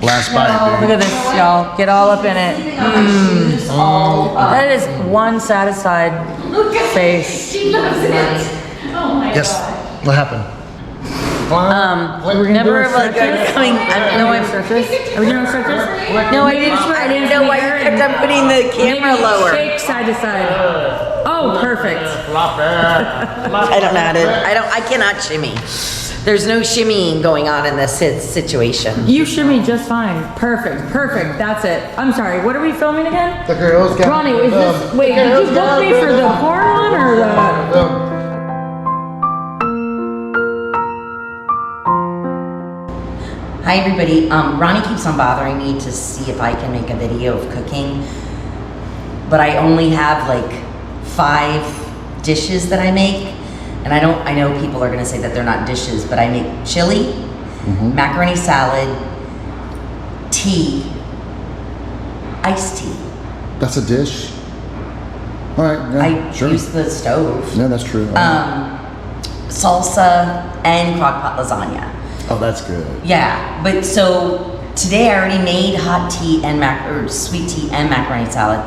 Last bite, Look at this, y'all. Get all up in it. That is one satisfied face. She loves it. Oh my Yes. God. What happened? We're never like coming. I know I'm stretches. Are we doing stretches? No, I didn't know why you kept on putting the camera lower. Shake side to side. Oh, perfect. I don't know how to. I cannot shimmy. There's no shimmying going on in this situation. You shimmy just fine. Perfect. That's it. I'm sorry. What are we filming again? The girls got Ronnie, is this? Wait, did you book me for the porn one or the? Hi everybody, Ronnie keeps on bothering me to see if I can make a video of cooking, but I only have like 5 dishes that I make, and I know people are gonna say that they're not dishes, but I make chili, macaroni salad, tea, iced tea. That's a dish? All right, yeah, I sure. use the stove. Yeah, that's true. Salsa and crockpot lasagna. Oh, that's good. Yeah, but so today I already made hot tea and sweet tea and macaroni salad.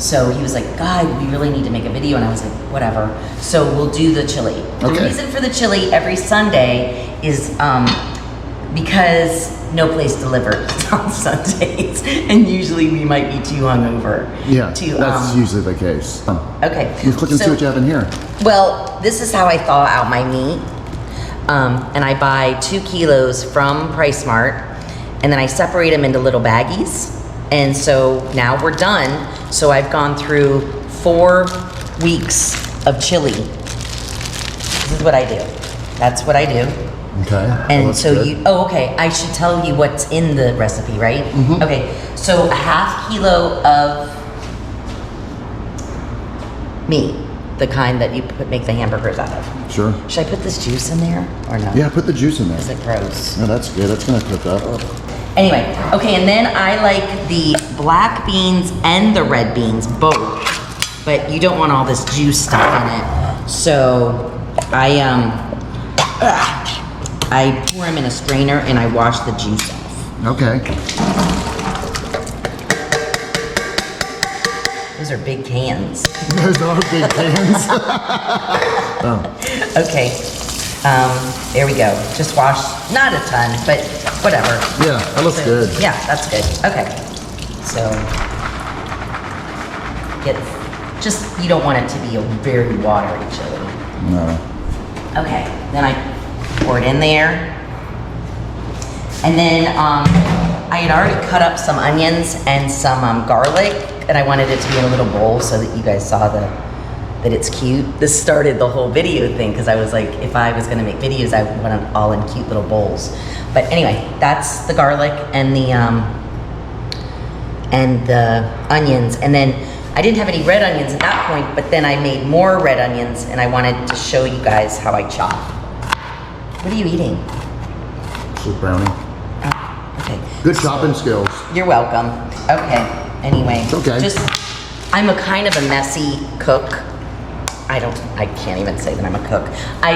So he was like, God, we really need to make a video. And I was like, whatever. So we'll do the chili. The reason for the chili every Sunday is because no place delivers on Sundays. And usually we might be too hungover. Yeah, that's usually the case. Okay. Let's look and see what you have in here. Well, this is how I thaw out my meat. And I buy 2 kilos from Price Mart, and then I separate them into little baggies. And so now we're done. So I've gone through 4 weeks of chili. This is what I do. That's what I do. Okay. And well, so okay, I should tell you what's in the recipe, right? Okay, so a half kilo of meat. The kind that you make the hamburgers out of. Sure. Should I put this juice in there or no? Yeah, put the juice in there. Is it gross? No, that's good. That's gonna cook up. Anyway, okay, and then I like the black beans and the red beans both, but you don't want all this juice stuff in it. So I pour them in a strainer and I wash the juice off. Okay. Those are big cans. Those are big cans. Okay, there we go. Just wash, not a ton, but whatever. Yeah, that looks good. Yeah, that's good. Okay, so you don't want it to be a very watery chili. No. Okay, then I pour it in there. And then I had already cut up some onions and some garlic, and I wanted it to be in a little bowl so that you guys saw that it's cute. This started the whole video thing because I was like, if I was gonna make videos, I would want them all in cute little bowls. But anyway, that's the garlic and the onions. And then I didn't have any red onions at that point, but then I made more red onions and I wanted to show you guys how I chop. What are you eating? Sweet brownie. Okay. Good chopping skills. You're welcome. Okay. Anyway, It's okay. I'm a kind of a messy cook. I can't even say that I'm a cook. I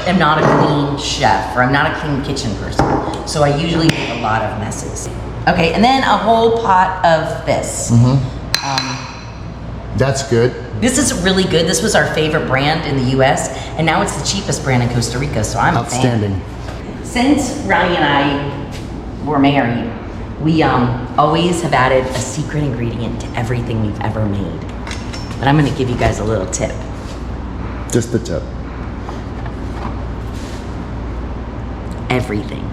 am not a clean chef, or I'm not a clean kitchen person. So I usually make a lot of messes. Okay, and then a whole pot of this. That's good. This is really good. This was our favorite brand in the US, and now it's the cheapest brand in Costa Rica, so I'm a fan. Outstanding. Since Ronnie and I were married, we always have added a secret ingredient to everything we've ever made. But I'm gonna give you guys a little tip. Just the tip. Everything.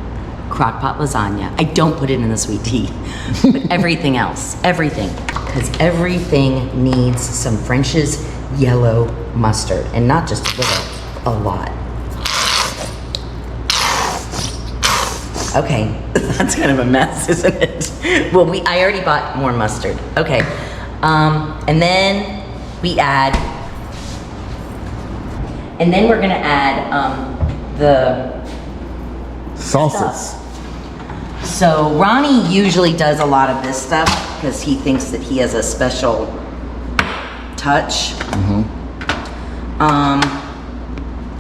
Crockpot lasagna. I don't put it in the sweet tea, but everything else, everything. Because everything needs some French's yellow mustard, and not just a little, a lot. Okay, that's kind of a mess, isn't it? Well, I already bought more mustard. Okay, and then we're gonna add the Salsas. stuff. So Ronnie usually does a lot of this stuff because he thinks that he has a special touch.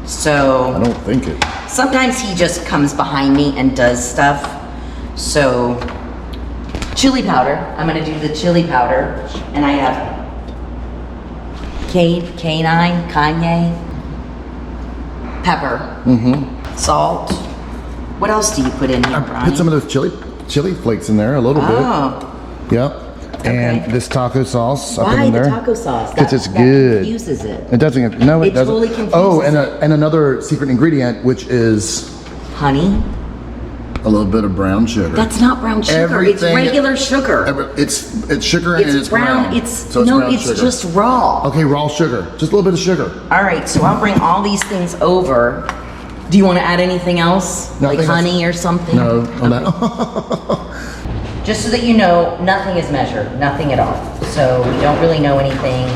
So I don't think it. sometimes he just comes behind me and does stuff. So chili powder. I'm gonna do the chili powder, and I have cayenne, pepper, salt. What else do you put in here, I Brian? put some of those chili flakes in there a little Oh, bit. Yep. And Okay. this taco sauce I put why in the there. taco sauce? Because it's That good. confuses it. It doesn't. No, it It doesn't. totally confuses Oh, and it. and another secret ingredient, which is Honey? a little bit of brown sugar. That's not brown sugar. Everything- it's regular sugar. It's sugar and it's brown. It's So it's no, brown it's sugar. just raw. Okay, raw sugar. Just a little bit of sugar. All right, so I'll bring all these things over. Do you want to add anything else, like Nothing else. honey or something? No, on that. Just so that you know, nothing is measured, nothing at all. So we don't really know anything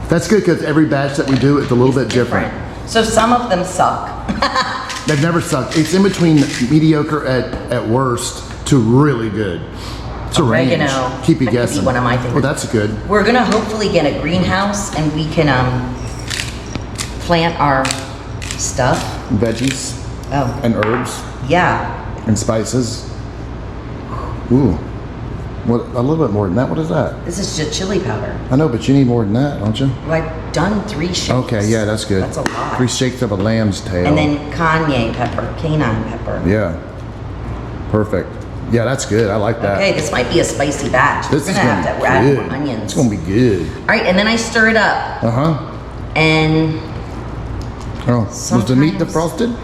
That's good because every batch that we do, it's a little bit different. So some of them suck. They've never sucked. It's in between mediocre at worst to really good. It's a range. Oregano. Keep you That could be guessing. one of my favorites. Well, that's good. We're gonna hopefully get a greenhouse and we can plant our stuff. Veggies Oh, and herbs yeah. and spices. Ooh. What? A little bit more than that. What is that? This is just chili powder. I know, but you need more than that, don't you? Well, I've done 3 shakes. Okay, yeah, that's good. That's a lot. 3 shakes of a lamb's tail. And then cayenne pepper. Yeah. Perfect. Yeah, that's good. I like that. Okay, this might be a spicy batch. This We're is gonna gonna have be to add good. more onions. It's gonna be good. All right, and then I stir it up. Uh huh. And Oh, was the meat Sometimes- defrosted?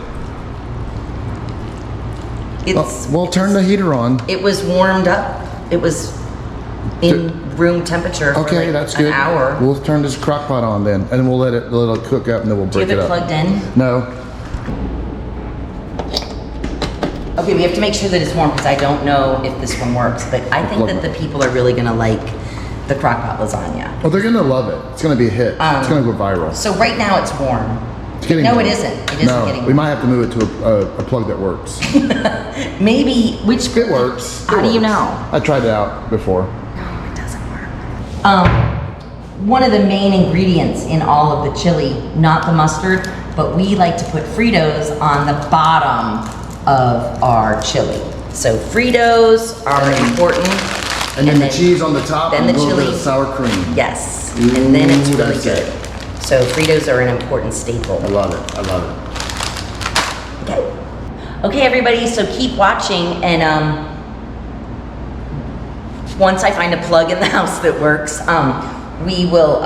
it's Well, turn the heater on. it was warmed up. It was in room temperature for Okay, like that's an good. hour. We'll turn this crock pot on then, and then we'll let it cook up, and then we'll Do you break have it it up. plugged in? No. Okay, we have to make sure that it's warm because I don't know if this one works, but I think that the people are really gonna like the Crockpot lasagna. Oh, they're gonna love it. It's gonna be a hit. It's gonna go viral. So right now it's warm. It's getting No, warm. it isn't. It isn't No, getting we warm. might have to move it to a plug that works. Maybe, which, It works. It How do you works. know? I tried it out before. it doesn't work. One of the main ingredients in all of the chili, not the mustard, but we like to put Fritos on the bottom of our chili. So Fritos are important. And then the cheese on the top, then and a the little bit chili. of sour cream. Yes, and then it's Ooh, really that's good. it. So Fritos are an important staple. I love it. I love it. Okay. Okay, everybody, so keep watching and once I find a plug in the house that works, we will,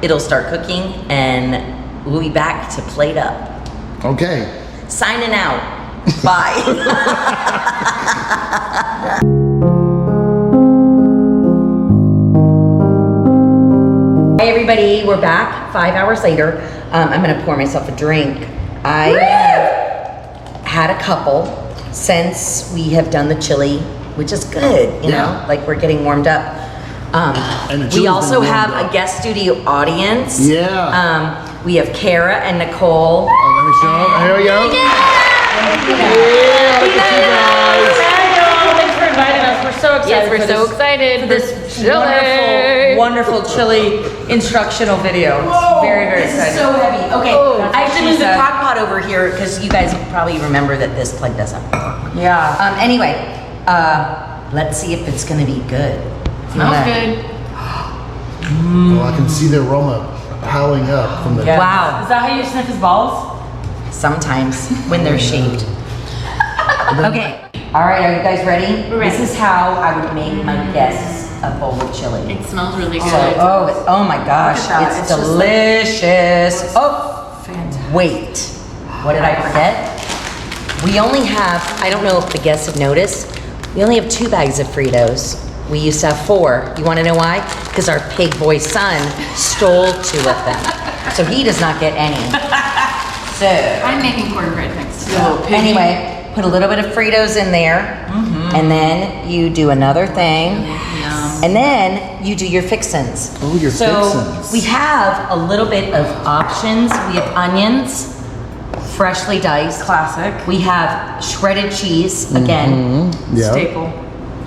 it'll start cooking and we'll be back to plate up. Okay. Signing out. Bye. Hey everybody, we're back 5 hours later. I'm gonna pour myself a drink. I have had a couple since we have done the chili, which is good, you know, Yeah. like we're getting warmed up. And the We chili's also been have warmed a up. guest studio audience. Yeah. We have Kara and Nicole. Oh, let me show them. Here we go. Yeah, look at you guys. Thanks for inviting us. We're so excited. Yes, we're for so this- excited. for this wonderful chili instructional video. It's very, very This exciting. is so heavy. Okay, Oh, I have to she move the said. crock pot over here because you guys probably remember that this plug doesn't work. Yeah. Anyway, let's see if it's gonna be good. Smells Okay. good. Oh, I can see the aroma piling up from the. Yeah. Wow. Is that how you sniff his balls? Sometimes when they're shaved. Okay. All right, are you guys ready? We're ready. This is how I would make my guests a bowl of chili. It smells really good. So, oh my gosh, Look at that. it's It's just delicious. Oh, Fantastic. wait, what did I forget? We only have, I don't know if the guests have noticed, we only have 2 bags of Fritos. We used to have 4. You wanna know why? Because our pig boy son stole 2 of them. So he does not get any. So, I'm making cornbread next to it. anyway, put a little bit of Fritos in there, and then you do another thing. Yum. And then you do your fixins. Oh, your so fixins. we have a little bit of options. We have onions, freshly diced. Classic. We have shredded cheese, again. Yeah. Staple.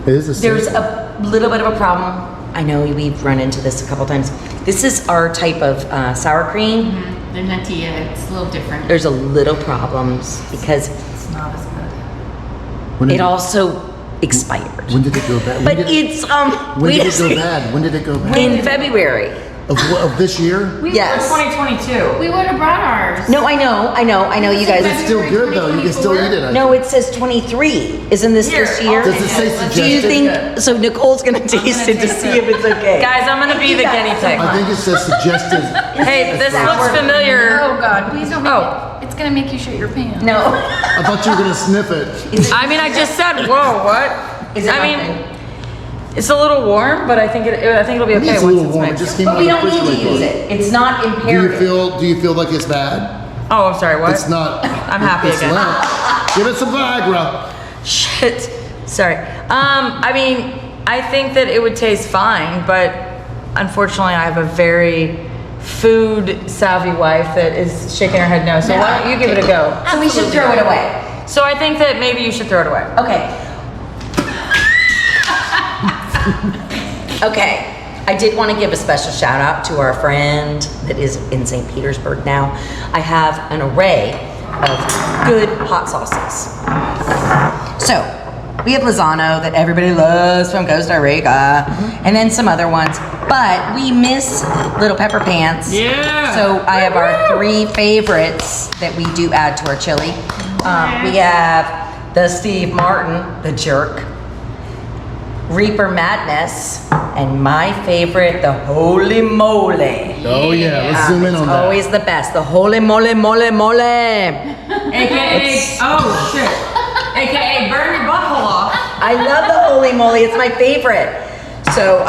It is a There's staple. a little bit of a problem. I know we've run into this a couple times. This is our type of sour cream. The natilla, it's a little different. There's a little problems because It's not as good. When it you- also expired. When did it go bad? But When did it's when did it go bad? When did it go bad? in February. Of this year? Yes. 2022. We would have brought ours. No, I know, you guys. It's still good though. You can still eat it. I No, it says 23. Isn't this this year? Does it say Do you suggested? think so? Nicole's gonna taste it to see if it's okay. Guys, I'm gonna be the guinea pig. I think it says suggested. Hey, this looks familiar. Oh God, please don't make Oh. it. It's gonna make you shit your pants. No. I thought you were gonna sniff it. I mean, I just said, whoa, what? Is it I mean, nothing? it's a little warm, but I think it'll be okay It's a once little it's warm. It mixed. just came But out we of the don't need to refrigerator. use it. It's not imperative. Do you feel like it's bad? Oh, I'm sorry, what? It's not. I'm happy it's again. Lent. Give it some Viagra. Shit. Sorry. I mean, I think that it would taste fine, but unfortunately I have a very food savvy wife that is shaking her head no. So why don't you give it a go? So we should throw it away. So I think that maybe you should throw it away. Okay. Okay. I did want to give a special shout out to our friend that is in St. Petersburg now. I have an array of good hot sauces. So, we have Lozano that everybody loves from Costa Rica, and then some other ones. But we miss Little Pepper Pants. Yeah. So I have our 3 favorites that we do add to our chili. We have the Steve Martin, the jerk, Reaper Madness, and my favorite, the Holy Moly. Oh yeah, let's zoom in on It's that. always the best, the Holy Moly, Mole, Mole. AKA, oh shit. AKA burn your butthole off. I love the Holy Moly, it's my favorite. So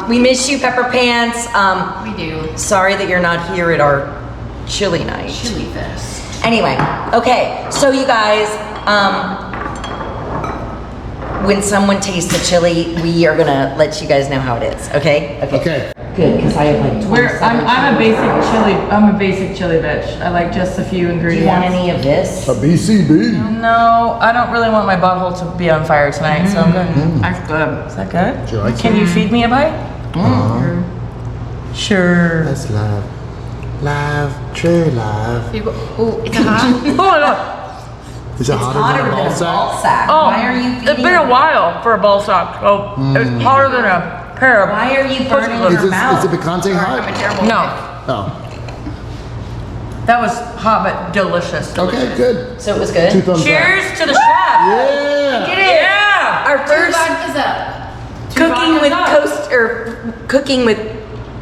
we miss you, Pepper Pants. We do. Sorry that you're not here at our chili night. Chili fest. Anyway, okay, so you guys, when someone tastes the chili, we are gonna let you guys know how it is, okay? Okay. Good, because I have like 27 I'm a basic chili bitch. I like just a few Do ingredients. you want any of this? A BCB. No, I don't really want my butthole to be on fire tonight, so I'm good. That's good. Is that good? Do you like Can it? you feed me a bite? Sure. That's love. Love, true love. Oh, it's hot. Oh my god. Is it It's hotter hotter than a ball than a ball sack? sack. Oh, Why are you it's feeding been a her- while for a ball sack. So it's hotter than a pair of. Why are you burning Pussy her Is mouth? it picante I'm a hot? terrible No, Oh. that was hot but delicious. Okay, good. So it was 2 good? thumbs up. Cheers to the chef. Yeah. Yeah. Our Two first vodkas up. cooking with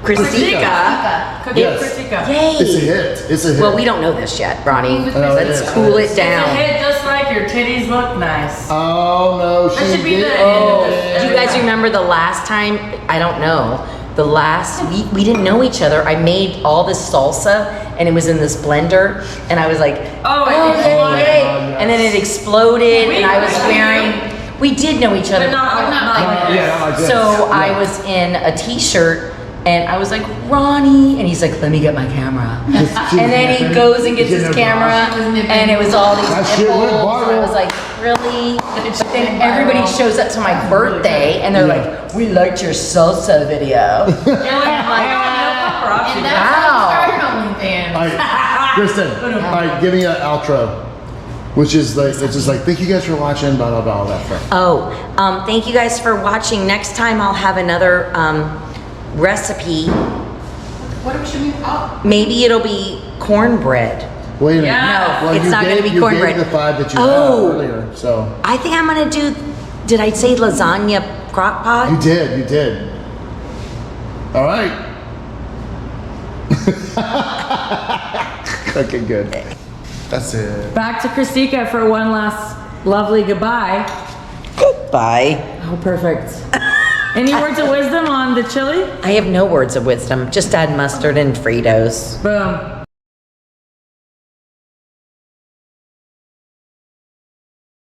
Kristica. Cooking Yes. Kristica. Yay! It's a hit. It's a hit. Well, we don't know this yet, Ronnie. I know it Let's is. cool it It's a down. hit just like your titties look nice. Oh no, she That should be did. the Oh. end of this. Do you guys remember the last time? I don't know. The last we didn't know each other. I made all this salsa and it was in this blender, and I was like, Oh, it yay, exploded. yay. And then it exploded, We- and I was we- wearing. We did know each other. But not like Yeah, not like this. So I Yeah. was in a t-shirt and I was like, Ronnie, and he's like, let me get my camera. And then he goes and gets his camera, and it was all these That shit went nipples. viral. I was like, really? But then everybody shows up to my birthday, and they're like, we liked your salsa video. You're like, I'm like, no paparazzi. And that's Wow. how we started OnlyFans. All right, Kristen. All right, give me an outro, which is like it's just like thank you guys for watching, blah blah blah, all that stuff. Oh, thank you guys for watching. Next time I'll have another recipe. What should we? Oh, Maybe it'll be cornbread. Wait a minute. Yeah. No, it's you not gave- gonna be you cornbread. gave the 5 that you Oh. had earlier, so I think I'm gonna do, did I say lasagna crock pot? you did. All right. Okay, good. That's it. Back to Kristika for one last lovely goodbye. Goodbye. Oh, perfect. Any words of wisdom on the chili? I have no words of wisdom. Just add mustard and Fritos. Boom.